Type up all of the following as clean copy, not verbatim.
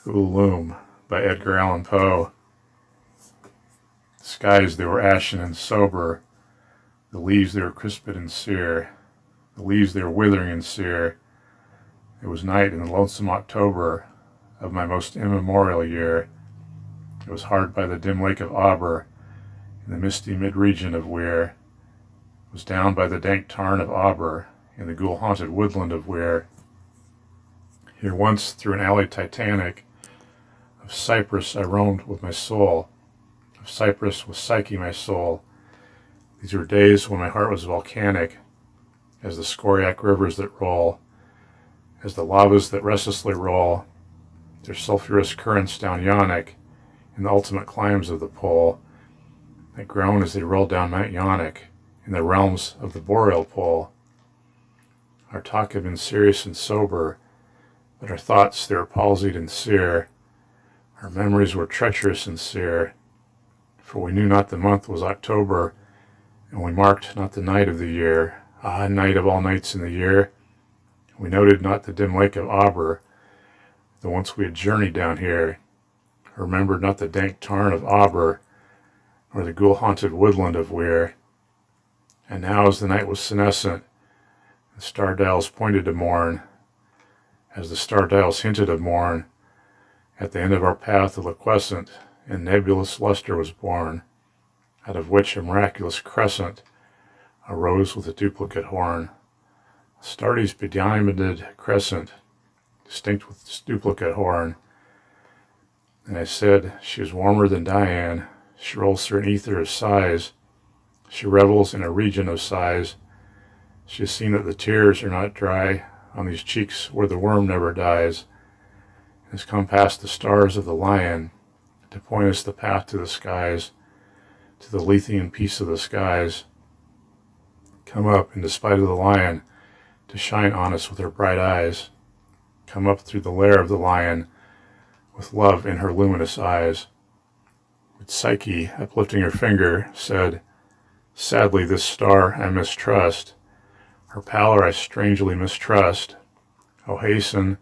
Ulalume by Edgar Allan Poe. The skies they were ashen and sober, the leaves they were crisped and sere, the leaves they were withering and sere. It was night in the lonesome October of my most immemorial year. It was hard by the dim lake of Auber, in the misty mid-region of Weir. It was down by the dank tarn of Auber, in the ghoul-haunted woodland of Weir. Here once, through an alley titanic, of cypress I roamed with my soul, of cypress with Psyche my soul. These were days when my heart was volcanic, as the scoriac rivers that roll, as the lavas that restlessly roll, their sulphurous currents down Yonic, in the ultimate climbs of the pole, that groan as they roll down Mount Yonic, in the realms of the boreal pole. Our talk had been serious and sober, but our thoughts they were palsied and sere. Our memories were treacherous and sere, for we knew not the month was October, and we marked not the night of the year, night of all nights in the year. We noted not the dim lake of Auber, though once we had journeyed down here, remembered not the dank tarn of Auber, nor the ghoul-haunted woodland of Weir. And now as the night was senescent, the star-dials pointed to morn, as the star-dials hinted of morn, at the end of our path a liquescent and nebulous luster was born, out of which a miraculous crescent arose with a duplicate horn. Astarte's bediamonded crescent, distinct with its duplicate horn. And I said, she is warmer than Diane, she rolls through an ether of sighs, she revels in a region of sighs. She has seen that the tears are not dry on these cheeks where the worm never dies, and has come past the stars of the lion to point us the path to the skies, to the Lethean peace of the skies. Come up, in despite of the lion, to shine on us with her bright eyes. Come up through the lair of the lion, with love in her luminous eyes. But Psyche, uplifting her finger, said, sadly this star I mistrust, her pallor I strangely mistrust. Oh hasten,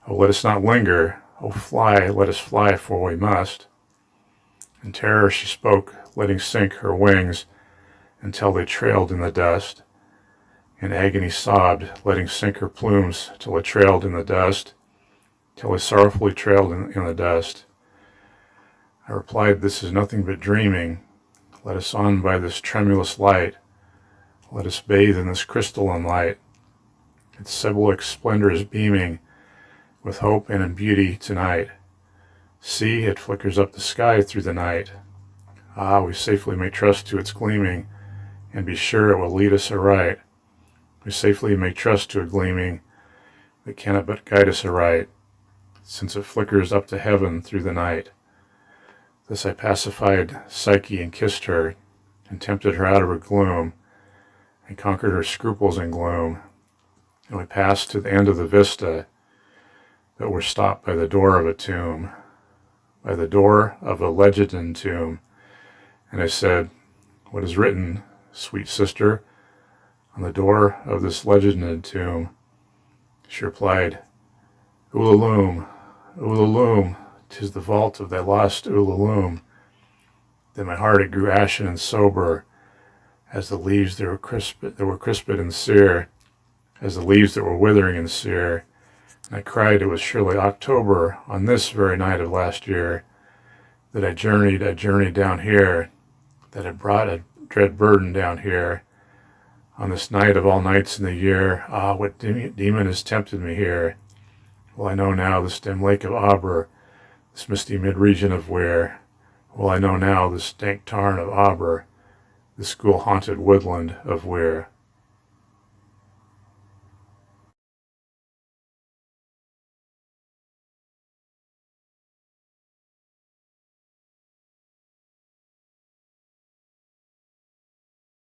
oh let us not linger, oh fly, let us fly, for we must. In terror she spoke, letting sink her wings until they trailed in the dust. In agony sobbed, letting sink her plumes till they trailed in the dust, till they sorrowfully trailed in the dust. I replied, this is nothing but dreaming. Let us on by this tremulous light. Let us bathe in this crystalline light. Its symbolic splendor is beaming with hope and in beauty tonight. See, it flickers up the sky through the night. We safely may trust to its gleaming, and be sure it will lead us aright. We safely may trust to a gleaming that cannot but guide us aright, since it flickers up to heaven through the night. Thus I pacified Psyche and kissed her, and tempted her out of her gloom, and conquered her scruples and gloom. And we passed to the end of the vista, but were stopped by the door of a tomb, by the door of a legended tomb. And I said, what is written, sweet sister, on the door of this legended tomb? She replied, Ulalume, Ulalume, 'tis the vault of thy lost Ulalume. Then my heart it grew ashen and sober, as the leaves that were crisped and sere, as the leaves that were withering and sere. And I cried, it was surely October, on this very night of last year, that I journeyed down here, that I brought a dread burden down here, on this night of all nights in the year. What demon has tempted me here? Well, I know now this dim lake of Auber, this misty mid-region of Weir. Well, I know now this dank tarn of Auber, this ghoul-haunted woodland of Weir.